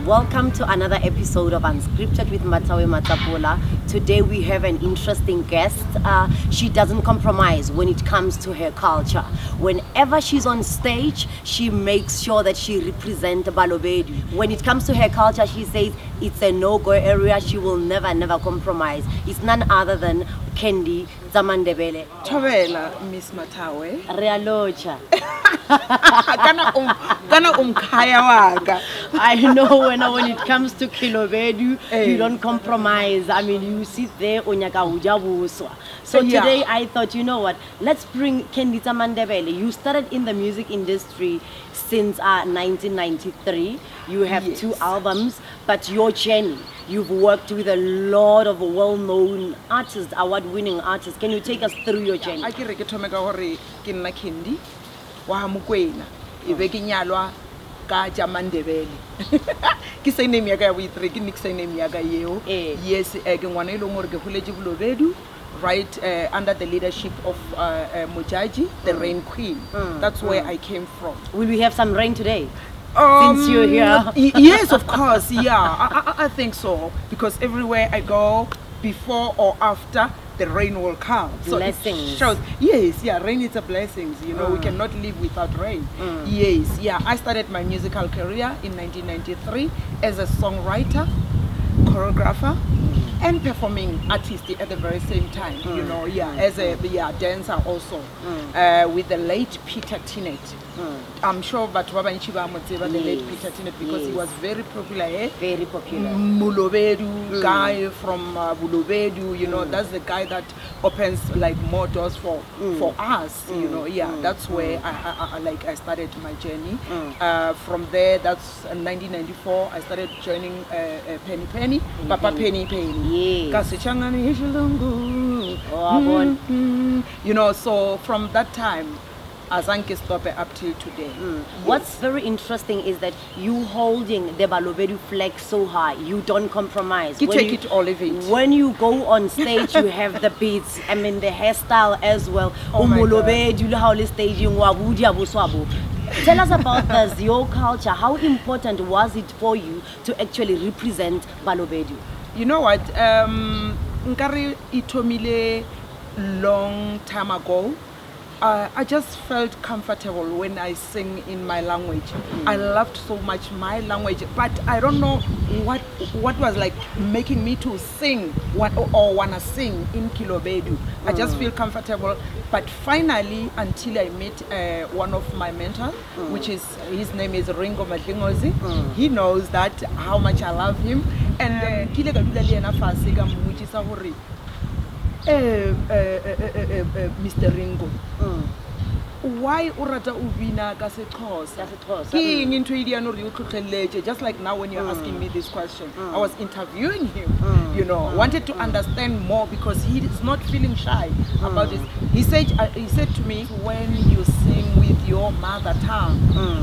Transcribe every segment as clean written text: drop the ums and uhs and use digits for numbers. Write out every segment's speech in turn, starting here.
Welcome to another episode of Unscripted with Matsapola. Today we have an interesting guest. She doesn't compromise when it comes to her culture. Whenever she's on stage, she makes sure that she represents Balobedu. When it comes to her culture, she says it's a no-go area. She will never compromise. It's none other than Kendi Mandebele. Thabela, Miss Mathawe. Realocha. Kana umkhaya waka. I know when it comes to Kilobedu, you don't compromise. I mean, you sit there onyaka hujabuswa. So today I thought, you know what? Let's bring Kendi Mandebele. You started in the music industry since 1993. You have 2 albums, but your journey, you've worked with a lot of well-known artists, award-winning artists. Can you take us through your journey? I ke re ke thome ka hore ke nna Kendi wa Mokwena e be ke nyalwa ka ja Mandebele. Ke say name ya ka ya boitre ke nick say name ya ka yeo. Yes, ke ngwana ile ngore ke holetse Balobedu, right under the leadership of Mojaji, the Rain Queen. That's where I came from. Will we have some rain today? Since you're here. Yes, of course. Yeah, I think so, because everywhere I go, before or after, the rain will come. Blessings. So it shows, yes, yeah, rain is a blessing. You know, we cannot live without rain. Yes, yeah. I started my musical career in 1993 as a songwriter, choreographer, and performing artist at the very same time. You know, yeah, as a dancer also, with the late Peter Tinnett. I'm sure but the late Peter Tinnett, because he was very popular. Very popular. Mulobedu guy from Balobedu, you know, that's the guy that opens like more doors for us. You know, yeah, that's where I started my journey. From there, that's 1994. I started joining Penny, Papa Penny. Yes. You know, so from that time, Azanke stop up till today. What's very interesting is that you holding the Balobedu flag so high, you don't compromise. You take it or leave it. When you go on stage, you have the beats. I mean, the hairstyle as well. Oh my God. Staging. Tell us about this, your culture. How important was it for you to actually represent Balobedu? You know what? Nkare itomile long time ago. I just felt comfortable when I sing in my language. I loved so much my language, but I don't know what was like making me to sing or wanna sing in Kilobedu. I just feel comfortable. But finally, until I met one of my mentors, which is his name is Ringo Madlingozi, he knows that how much I love him, and Mr. Ringo, why urata ubina ka seXhosa? King into Idiano, just like now when you're asking me this question. I was interviewing him, you know, wanted to understand more because he is not feeling shy about this. He said to me, when you sing with your mother tongue,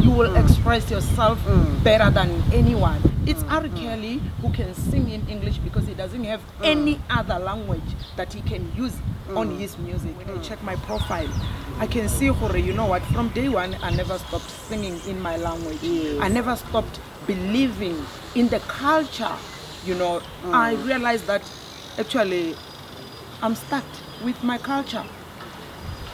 you will express yourself better than anyone. It's R. Kelly who can sing in English because he doesn't have any other language that he can use on his music. When I check my profile, I can see, you know what, from day one, I never stopped singing in my language. I never stopped believing in the culture, you know. I realized that actually I'm stuck with my culture.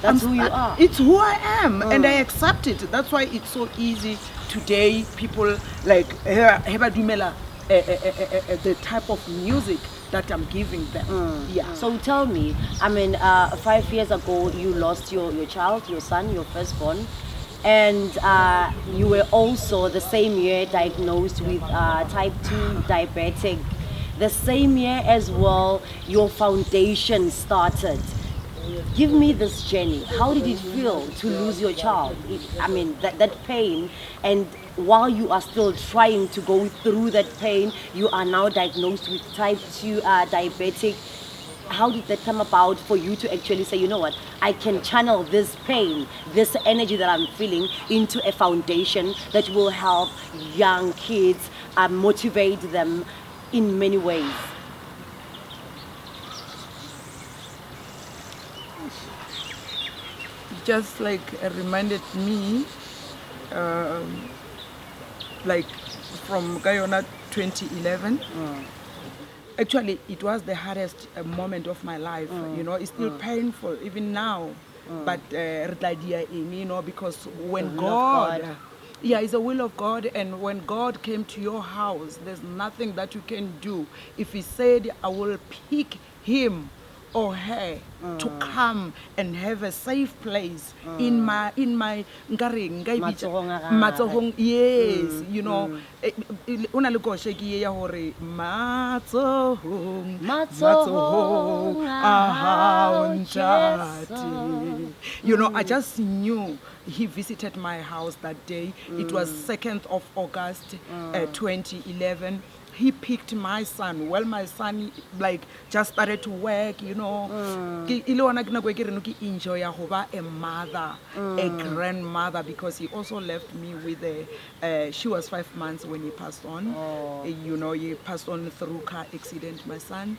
That's who you are. It's who I am, and I accept it. That's why it's so easy today. People like Heba Dumela, the type of music that I'm giving them. Yeah. So tell me, I mean, 5 years ago you lost your child, your son, your firstborn, and you were also the same year diagnosed with type 2 diabetic. The same year as well, your foundation started. Give me this journey. How did it feel to lose your child? I mean, that pain, and while you are still trying to go through that pain, you are now diagnosed with type 2 diabetic. How did that come about for you to actually say, you know what, I can channel this pain, this energy that I'm feeling into a foundation that will help young kids, motivate them in many ways? Just like reminded me like from Guyana 2011. Actually, it was the hardest moment of my life. You know, it's still painful even now. But you know, because when God. Yeah, it's a will of God, and when God came to your house, there's nothing that you can do. If He said, I will pick him or her to come and have a safe place in my matsohong, yes, you know, una le go shake ya hore matsohong you know, I just knew He visited my house that day. It was 2nd of August 2011. He picked my son. Well, my son like just started to work, you know. Enjoy a mother, a grandmother, because he also left me with she was 5 months when he passed on. You know, he passed on through car accident, my son.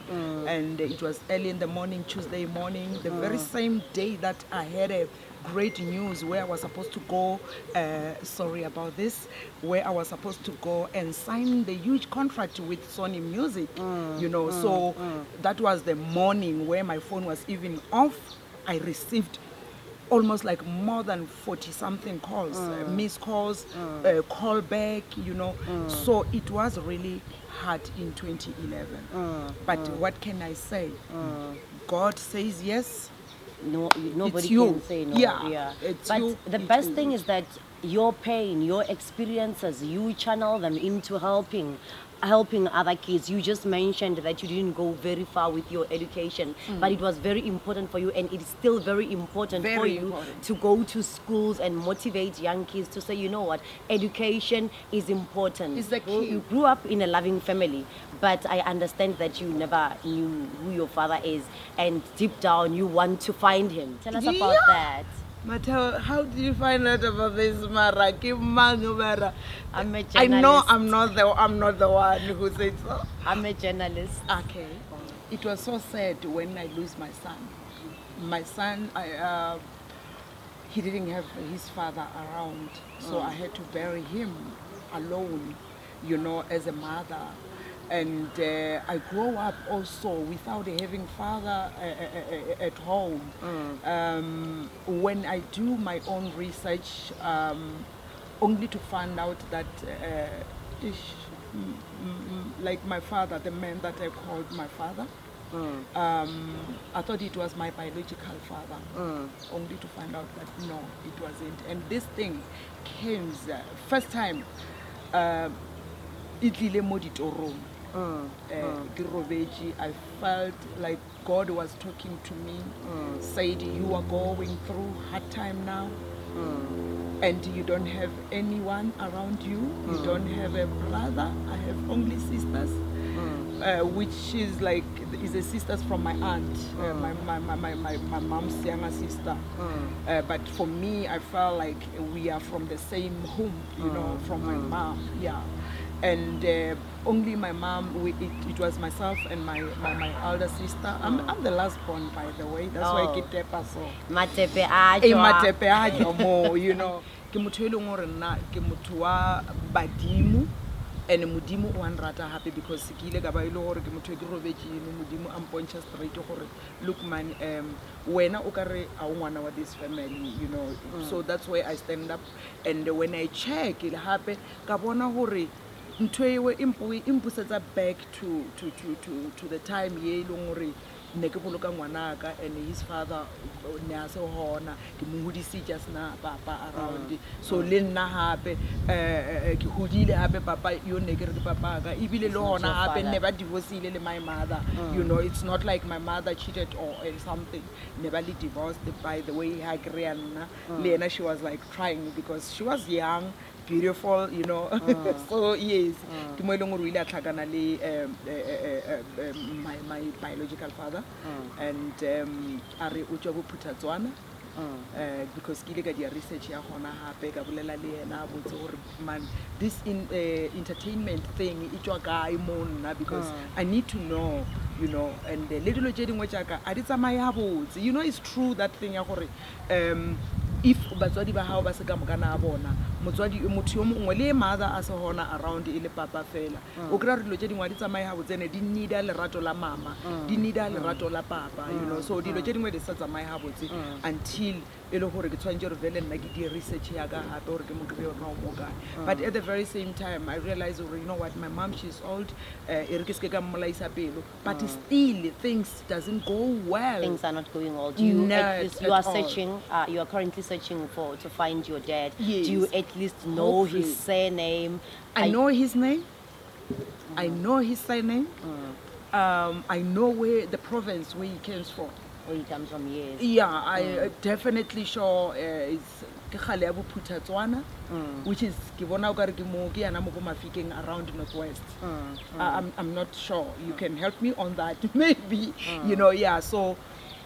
And it was early in the morning, Tuesday morning, the very same day that I had a great news where I was supposed to go, sorry about this, where I was supposed to go and sign the huge contract with Sony Music, you know. So that was the morning where my phone was even off. I received almost like more than 40 something calls, missed calls, call back, you know. So it was really hard in 2011. But what can I say? God says yes. No, nobody you. can say no. Yeah, but you, the best thing is that your pain, your experiences, you channel them into helping other kids. You just mentioned that you didn't go very far with your education, but it was very important for you, and it's still very important for you to go to schools and motivate young kids to say, you know what, education is important. It's the key. You grew up in a loving family, but I understand that you never knew who your father is, and deep down you want to find him. Tell us about that. Mathawe, how did you find out about this, Mara? I'm a journalist. I know I'm not the one who said so. I'm a journalist. Okay. It was so sad when I lose my son. My son, he didn't have his father around, so I had to bury him alone, you know, as a mother. And I grew up also without having father at home. When I do my own research, only to find out that like my father, the man that I called my father, I thought it was my biological father, only to find out that no, it wasn't. And this thing came first time, Dayile mo I felt like God was talking to me, said, you are going through hard time now, and you don't have anyone around you. You don't have a brother. I have only sisters, which is like a sisters from my aunt, my mom's younger sister. But for me, I felt like we are from the same home, you know, from my mom. Yeah. And only my mom, it was myself and my elder sister. I'm the last born, by the way. That's why I get there. So Mathawe ajo mo, you know. Ke motho e leng hore nna ke motho wa badimo, and modimo o nrata happy because ke ile ka ba ile hore ke motho e ke robetse modimo a mpontsha straight gore look man, wena o kare a ngwana wa this family, you know. So that's why I stand up, and when I check ile hape ka bona hore ntwewe impusetsa back to the time ye leng hore ne ke boloka ngwanaka, and his father ne a se hona ke mo hodisi just na papa around. So le nna hape ke hodile hape papa yo ne ke re papa ka ibile le hona hape ne ba divorceile le my mother, you know. It's not like my mother cheated or something. Ne ba le divorced. By the way, ha ke re nna le ena, she was like crying because she was young, beautiful, you know. So yes, ke mo ile ngore ile a tlhakana le my biological father, and a re o tswa go Phuthatswana, because ke ile ka dia research ya gona hape ka bolela le ena a botse gore man, this entertainment thing e tswa kae mo nna, because I need to know, you know. And le dilo tse dingwe tsa ka a di tsamaya botse, you know. It's true that thing ya gore if batswadi ba hao ba se ka mokana a bona motswadi motho yo mongwe le mother a se hona around ile papa fela o kra re dilo tse dingwe di tsamaye ha botsene di nida lerato la mama di nida lerato la papa you know, so dilo tse dingwe di sa tsamaye ha botse until e le gore ke tshwantse re vele nna ke di research ya ka gape gore ke mo kry yona o mo kae. But at the very same time I realized, you know what, my mom, she's old, e re ke se ka mmolaisa pelo, but still things doesn't go well. Things are not going well. Do you you are searching, you are currently searching to find your dad. Yes. Do you at least know his surname? I know his name. I know his surname. I know where the province where he comes from. Where he comes from, yes. Yeah, I definitely sure it's Khalebu Putatswana, which is Kibona Gargimogi and Amogomafiking around Northwest. I'm not sure. You can help me on that, maybe. You know, yeah, so.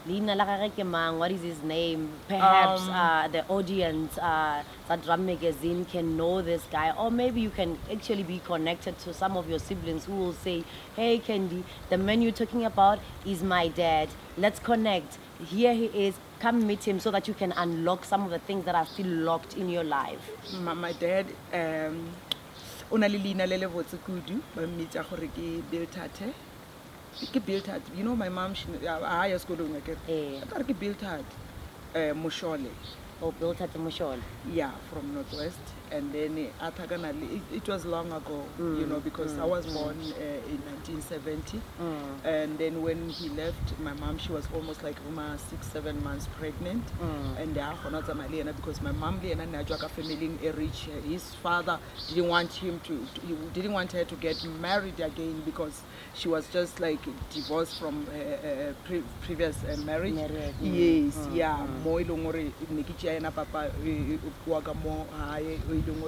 What is his name? Perhaps the audience that Drum Magazine can know this guy, or maybe you can actually be connected to some of your siblings who will say, hey Candy, the man you're talking about is my dad. Let's connect. Here he is. Come meet him so that you can unlock some of the things that are still locked in your life. My dad, Unalilina Lelevotse Kudu, Mita Horiki Biltate. You know, my mom, I school I built at Moshole. Oh, built at Moshole? Yeah, from Northwest. And then it was long ago, you know, because I was born in 1970. And then when he left, my mom, she was almost like 6-7 months pregnant. And because my mom family rich, his father didn't want didn't want her to get married again because she was just like divorced from previous marriage. Yes, yeah. Papa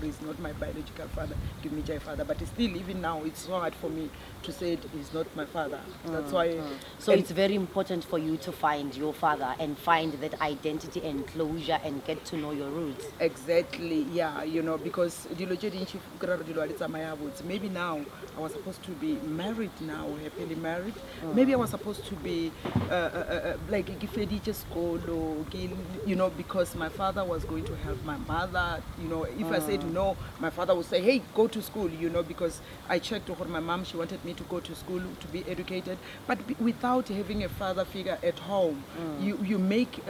is not my biological father, give me my father. But still, even now, it's so hard for me to say he's not my father. That's why. So it's very important for you to find your father and find that identity and closure and get to know your roots. Exactly, yeah, you know, because maybe now I was supposed to be married now, happily married. Maybe I was supposed to be like you know, because my father was going to help my mother. You know, if I said no, my father would say, hey, go to school, you know, because I checked with my mom, she wanted me to go to school to be educated. But without having a father figure at home, you make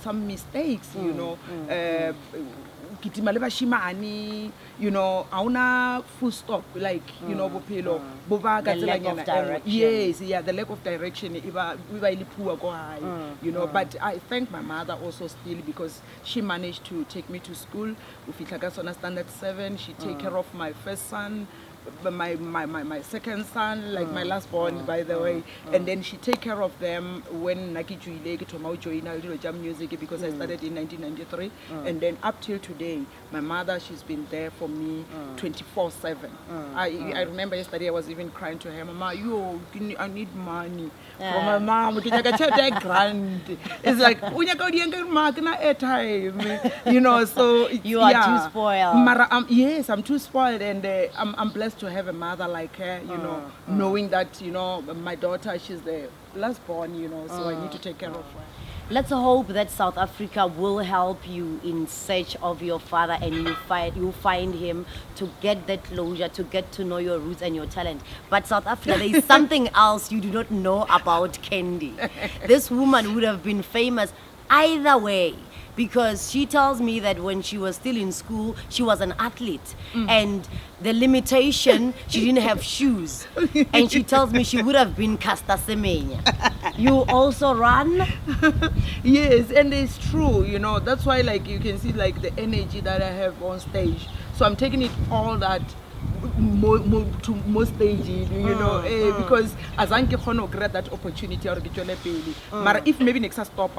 some mistakes, you know. You know, auna full stop, like, you know, the lack of direction. Yes, yeah, the lack of direction, you know, but I thank my mother also still because she managed to take me to school. Standard 7, she take care of my first son, my second son, like my last born, by the way, and then she take care of them when Naki Qhama jam music because I started in 1993, and then up till today, my mother, she's been there for me 24/7. I remember yesterday I was even crying to her, Mama, I need money from my mom. It's like you know, so you are too spoiled. Yes, I'm too spoiled, and I'm blessed to have a mother like her, you know, knowing that, you know, my daughter, she's the last born, you know, so I need to take care of her. Let's hope that South Africa will help you in search of your father and you find him to get that closure, to get to know your roots and your talent. But South Africa, there is something else you do not know about Candy. This woman would have been famous either way, because she tells me that when she was still in school, she was an athlete. And the limitation, she didn't have shoes. And she tells me she would have been Caster Semenya. You also run? Yes, and it's true, you know. That's why, like, you can see, like, the energy that I have on stage. So I'm taking it all that to more stages, you know, because as I can grab that opportunity or get but if maybe next stop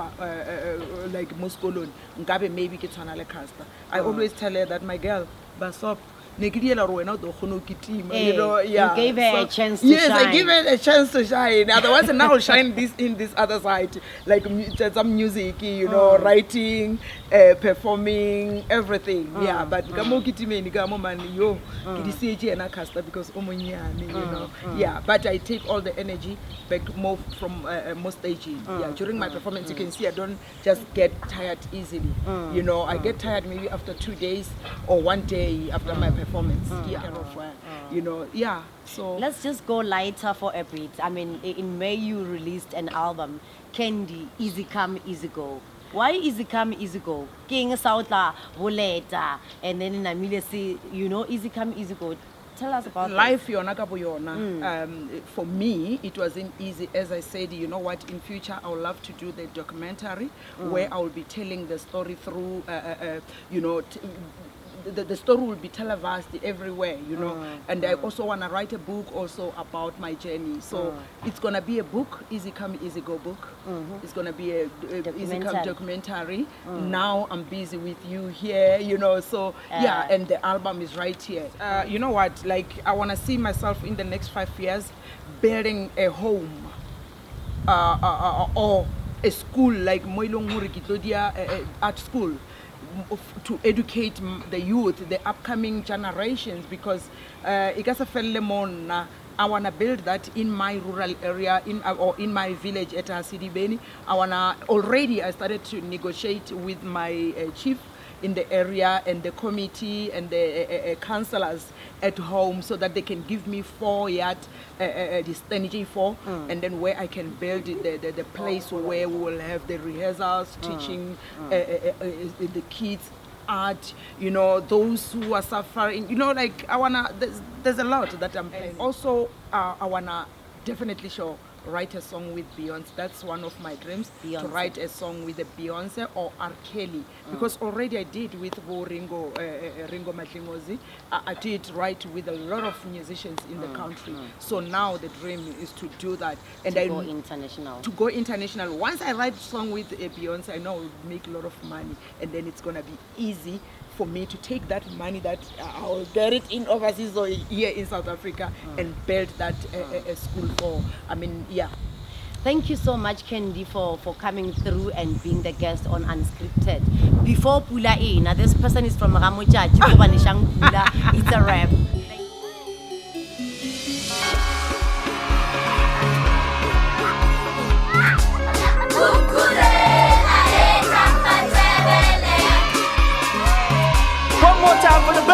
like most colon, maybe get on a caster. I always tell her that, my girl, basop, ne ke diela gore wena o tlo kgona ho kitima, Hey, you know, you yeah. gave her a chance to yes, shine. I give her a chance to shine. Otherwise, now I'll shine this in this other side, like some music, you know, writing, performing, everything. Yeah, but kamo kitimeni kamo man yo kidisiye ena casta because omonyane, you know. Yeah, but I take all the energy back more from more staging. Yeah, during my performance, you can see I don't just get tired easily. You know, I get tired maybe after 2 days or 1 day after my performance. Yeah, you know, yeah. So let's just go lighter for a bit. I mean, in May you released an album, Candy, Easy Come, Easy Go. Why Easy Come, Easy Go? King Sautla, Boleta, and then in Amelia, you know, Easy Come, Easy Go. Tell us about life yona ka boyona. For me, it wasn't easy. As I said, you know what, in future I would love to do the documentary where I will be telling the story through you know, the story will be televised everywhere, you know. And I also want to write a book also about my journey. So it's going to be a book, Easy Come, Easy Go book. It's going to be a Easy Come documentary. Now I'm busy with you here, you know. So yeah, and the album is right here. You know what, like I want to see myself in the next 5 years building a home or a school like Moilong Kitlodia art school, to educate the youth, the upcoming generations, because I want to build that in my rural area, or in my village at Sidibeni. I started to negotiate with my chief in the area and the committee and the councillors at home so that they can give me 4 yard this energy for, and then where I can build the place where we will have the rehearsals, teaching the kids art, you know, those who are suffering, you know, like there's a lot that I'm planning. Also, I wanna definitely write a song with Beyonce. That's one of my dreams, to write a song with a Beyonce or R. Kelly, because already I did with Ringo Matlingozi. I did write with a lot of musicians in the country. So now the dream is to do that and to go international. To go international. Once I write a song with a Beyonce, I know it will make a lot of money, and then it's gonna be easy for me to take that money that I'll get it in overseas or here in South Africa and build that a school for. I mean, yeah. Thank you so much, Candy, for coming through and being the guest on Unscripted. Before Pula Ina, this person is from Ramojaji, Pula. It's a rap. One more time for the